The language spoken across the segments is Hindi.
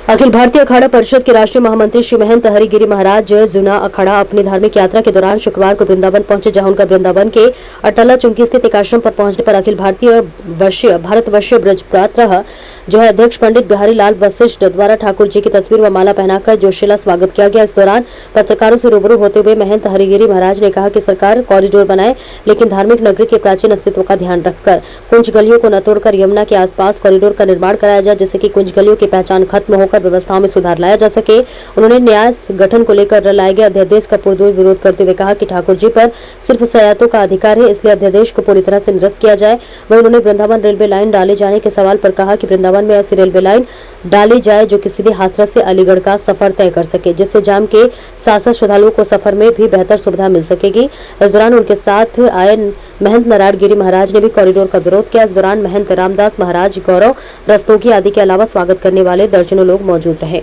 अखिल भारतीय अखाड़ा परिषद के राष्ट्रीय महामंत्री श्री महंत हरिगिरी महाराज जुना अखाड़ा अपनी धार्मिक यात्रा के दौरान शुक्रवार को वृंदावन पहुंचे, जहां उनका वृंदावन के अटला चुंकी स्थित एक आश्रम पर पहुंचने पर अखिल भारतवर्षीय ब्रजप्रात्र जो है अध्यक्ष पंडित बिहारी लाल वशिष्ठ द्वारा ठाकुर जी की तस्वीर व माला पहनाकर जोशीला स्वागत किया गया। इस दौरान पत्रकारों से रूबरू होते हुए महंत हरिगिरी महाराज ने कहा कि सरकार कॉरिडोर बनाए, लेकिन धार्मिक नगरी के प्राचीन अस्तित्व का ध्यान रखकर कुंज गलियों को न तोड़कर यमुना के आसपास कॉरिडोर का निर्माण कराया जाए, जिससे कि कुंज गलियों की पहचान खत्म होकर व्यवस्थाओं में सुधार लाया जा सके। उन्होंने न्यास गठन को लेकर लाए गए अध्यादेश का पुरजोर विरोध करते हुए कहा कि ठाकुर जी पर सिर्फ सयातों का अधिकार है, इसलिए अध्यादेश को पूरी तरह से निरस्त किया जाए। वहीं उन्होंने वृंदावन रेलवे लाइन डाले जाने के सवाल पर कहा कि वृंदावन में ऐसी रेलवे लाइन डाली जाए जो कि सीधे हाथरस से अलीगढ़ का सफर तय कर सके, जिससे जाम के साथ श्रद्धालुओं को सफर में भी बेहतर सुविधा मिल सकेगी। इस दौरान उनके साथ आए महंत नारायणगिरी महाराज ने भी कॉरिडोर का विरोध किया। इस दौरान महंत रामदास महाराज, गौरव रस्तोगी आदि के अलावा स्वागत करने वाले दर्जनों लोग मौजूद रहे।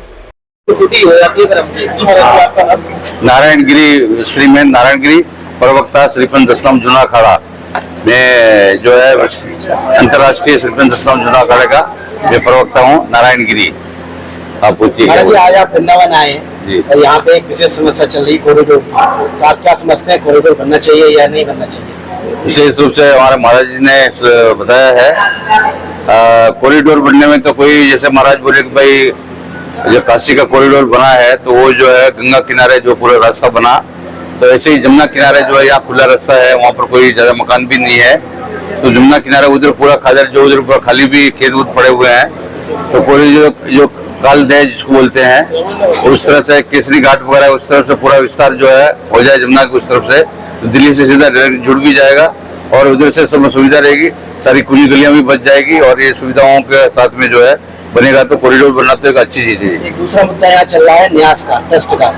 नारायणगिरी श्री महंत नारायणगिरी प्रवक्ता श्रीपंत दशनाम जुना अखाड़ा में जो है अंतर्राष्ट्रीय श्रीपंत दशनाम जुना अखाड़े का मैं प्रवक्ता हूँ नारायणगिरी। आप पूछिए। आज आप वृंदावन आए और यहाँ पे एक विशेष समस्या चल रही कॉरिडोर की, तो आप क्या समझते हैं, कॉरिडोर बनना चाहिए या नहीं बनना चाहिए? विशेष रूप से हमारे महाराज जी ने बताया है कॉरिडोर बनने में तो कोई, जैसे महाराज बोले कि भाई जो काशी का कॉरिडोर बना है तो वो जो है गंगा किनारे जो पूरा रास्ता बना, तो ऐसे ही जमुना किनारे जो है यहाँ खुला रास्ता है, वहाँ पर कोई ज्यादा मकान भी नहीं है, तो जमुना किनारे उधर पूरा खादर जो उधर पूरा खाली भी खेत उत पड़े हुए हैं, तो पूरी जो काल दे जिसको बोलते हैं उस तरह से केसरी घाट वगैरह उस तरफ से पूरा विस्तार जो है हो जाए जमुना की उस तरफ से, तो दिल्ली से सीधा डायरेक्ट जुड़ भी जाएगा और उधर से सब सुविधा रहेगी, सारी खुली गलियां भी बच जाएगी और ये सुविधाओं के साथ में जो है बनेगा, तो कॉरिडोर बनना तो एक अच्छी चीज है। एक दूसरा मुद्दा यहाँ चल रहा है न्यास का, ट्रस्ट का।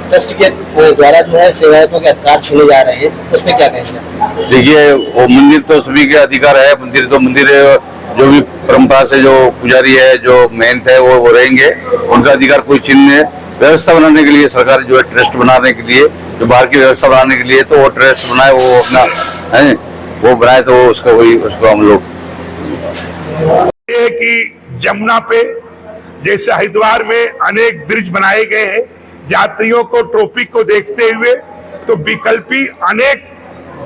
ट्रस्ट के द्वारा जो है सेवायतों के अधिकार छीने जा रहे हैं, उसमें क्या कहेंगे? देखिए, वो मंदिर तो सभी के अधिकार है, मंदिर तो मंदिर जो भी परंपरा से जो पुजारी है, जो महंत है वो रहेंगे, उनका अधिकार कोई छीन नहीं है। व्यवस्था बनाने के लिए सरकार जो है ट्रस्ट बनाने के लिए, जो बाहर की व्यवस्था बनाने के लिए, तो वो ट्रस्ट बनाए, वो अपना है वो बनाए, तो उसको हम लोग कि जमुना पे जैसे हरिद्वार में अनेक ब्रिज बनाए गए हैं यात्रियों को ट्रैफिक को देखते हुए, तो विकल्पी अनेक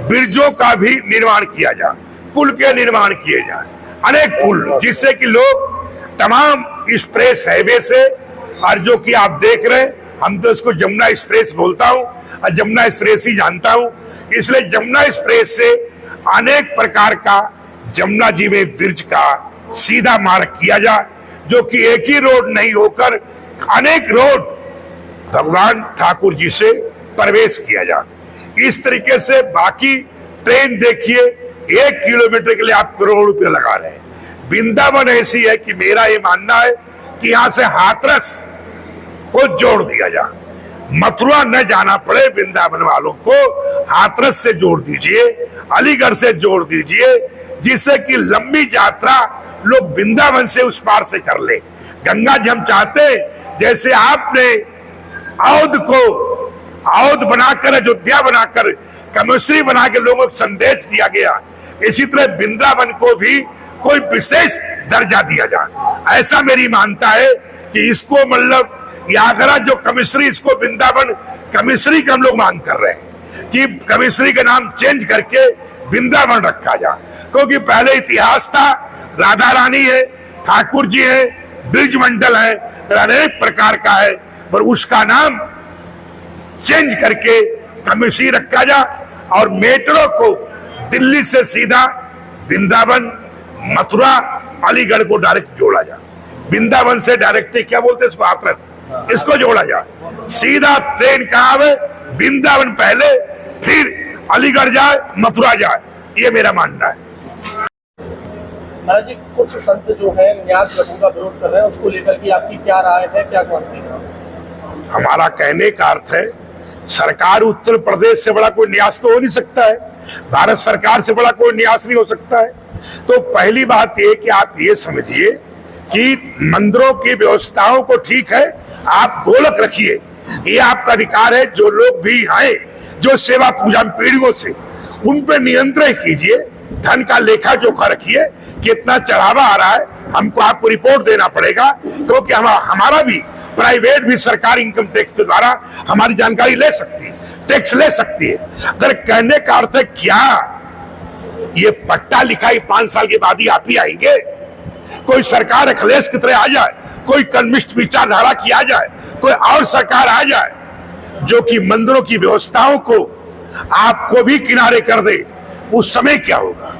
ब्रिजों का भी निर्माण किया जाए, पुल के निर्माण किए जाए, अनेक पुल, जिससे कि लोग तमाम एक्सप्रेस हाईवे से, और जो कि आप देख रहे हैं, हम तो इसको जमुना एक्सप्रेस बोलता हूँ और जमुना एक्सप्रेस ही जानता हूँ, इसलिए जमुना एक्सप्रेस से अनेक प्रकार का जमुना जी में ब्रिज का सीधा मार्ग किया जाए, जो कि एक ही रोड नहीं होकर अनेक रोड भगवान ठाकुर जी से प्रवेश किया जाए। इस तरीके से बाकी ट्रेन देखिए 1 किलोमीटर के लिए आप करोड़ रुपए लगा रहे हैं। वृंदावन ऐसी है कि मेरा ये मानना है कि यहाँ से हाथरस को जोड़ दिया जाए, मथुरा न जाना पड़े वृंदावन वालों को, हाथरस से जोड़ दीजिए, अलीगढ़ से जोड़ दीजिए, जिससे कि लंबी यात्रा लोग वृंदावन से उस पार से कर ले। गंगा जी हम चाहते जैसे आपने अवध बनाकर, अयोध्या बनाकर, कमिश्री बना के लोगों को संदेश दिया गया, इसी तरह वृंदावन को भी कोई विशेष दर्जा दिया जाए। ऐसा मेरी मानता है कि इसको मतलब आगरा जो कमिश्री, इसको वृंदावन कमिश्री का हम लोग मांग कर रहे हैं कि कमिश्री का नाम चेंज करके वृंदावन रखा जाए, क्योंकि पहले इतिहास था, राधा रानी है, ठाकुर जी है, ब्रिज मंडल है, अनेक प्रकार का है, पर उसका नाम चेंज करके कमिश्री रखा जाए और मेट्रो को दिल्ली से सीधा वृंदावन, मथुरा, अलीगढ़ को डायरेक्ट जोड़ा जाए। वृंदावन से डायरेक्ट क्या बोलते हैं इसको, हाथरस, इसको जोड़ा जाए। सीधा ट्रेन कहाँ है, वृंदावन पहले, फिर अलीगढ़ जाए, मथुरा जाए, ये मेरा मानना है। महाराज जी, कुछ संत जो है न्यास गठन का विरोध कर रहे हैं, उसको लेकर के आपकी क्या राय है, क्या मानते हैं? हमारा कहने का अर्थ है, सरकार उत्तर प्रदेश से बड़ा कोई न्यास तो हो नहीं सकता है, भारत सरकार से बड़ा कोई न्यास नहीं हो सकता है। तो पहली बात ये कि आप ये समझिए कि मंदिरों की व्यवस्थाओं को ठीक है, आप गोलक रखिए, ये आपका अधिकार है। जो लोग भी आए, जो सेवा पूजा पीढ़ियों से, उन पे नियंत्रण कीजिए, धन का लेखा जोखा रखिए, कितना चढ़ावा आ रहा है, हमको आपको रिपोर्ट देना पड़ेगा, क्योंकि हमारा भी प्राइवेट भी सरकारी इनकम टैक्स के द्वारा हमारी जानकारी ले सकती है, टैक्स ले सकती है। अगर कहने का अर्थ है क्या ये पट्टा लिखाई 5 साल के बाद ही आप ही आएंगे? कोई सरकार अखिलेश की तरह आ जाए, कोई कम्युनिस्ट विचारधारा की आ जाए, कोई और सरकार आ जाए जो कि मंदिरों की व्यवस्थाओं को आपको भी किनारे कर दे, उस समय क्या होगा?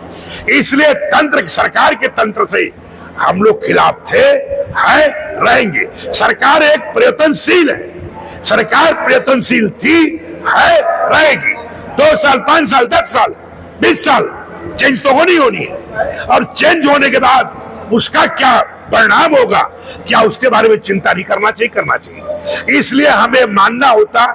इसलिए तंत्र, सरकार के तंत्र से हम लोग खिलाफ थे, है, रहेंगे। सरकार एक प्रयत्नशील है, सरकार प्रयत्नशील थी, है, रहेगी। 2 साल, 5 साल, 10 साल, 20 साल चेंज तो होनी है, और चेंज होने के बाद उसका क्या परिणाम होगा, क्या उसके बारे में चिंता नहीं करना चाहिए? करना चाहिए। इसलिए हमें मानना होता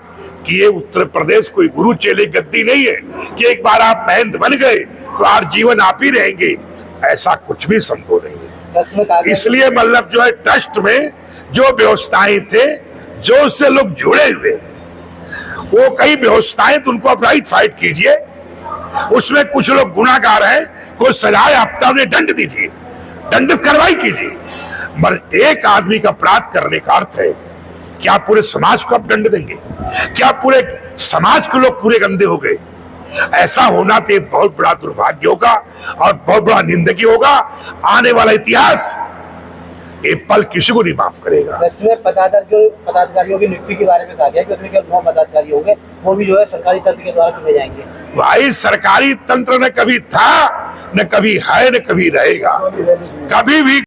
कि ये उत्तर प्रदेश कोई गुरु चेले गद्दी नहीं है कि एक बार आप महंत बन गए तो आप जीवन आप ही रहेंगे, ऐसा कुछ भी संभव नहीं है। इसलिए मतलब जो है ट्रस्ट में जो व्यवस्थाएं थे, जो उससे लोग जुड़े हुए, वो कई व्यवस्थाएं तो उनको अपराइट फाइट कीजिए, उसमें कुछ लोग गुनाहगार हैं, कोई सजाए आपता उन्हें दंड दीजिए, दंडित कार्रवाई कीजिए। मगर एक आदमी का अपराध करने का अर्थ है क्या पूरे समाज को आप दंड देंगे? क्या पूरे समाज के लोग पूरे गंदे हो गए? ऐसा होना तो बहुत बड़ा दुर्भाग्य होगा और बहुत बड़ा निंदनीय होगा। आने वाला इतिहास ये पल किसी को नहीं माफ करेगा। पदाधिकारियों की नियुक्ति के बारे में कहा गया कि उसमें केवल 9 पदाधिकारी होंगे, वो भी जो है सरकारी तंत्र के द्वारा चुने जाएंगे। भाई सरकारी तंत्र न कभी था, न कभी है, न कभी रहेगा, कभी भी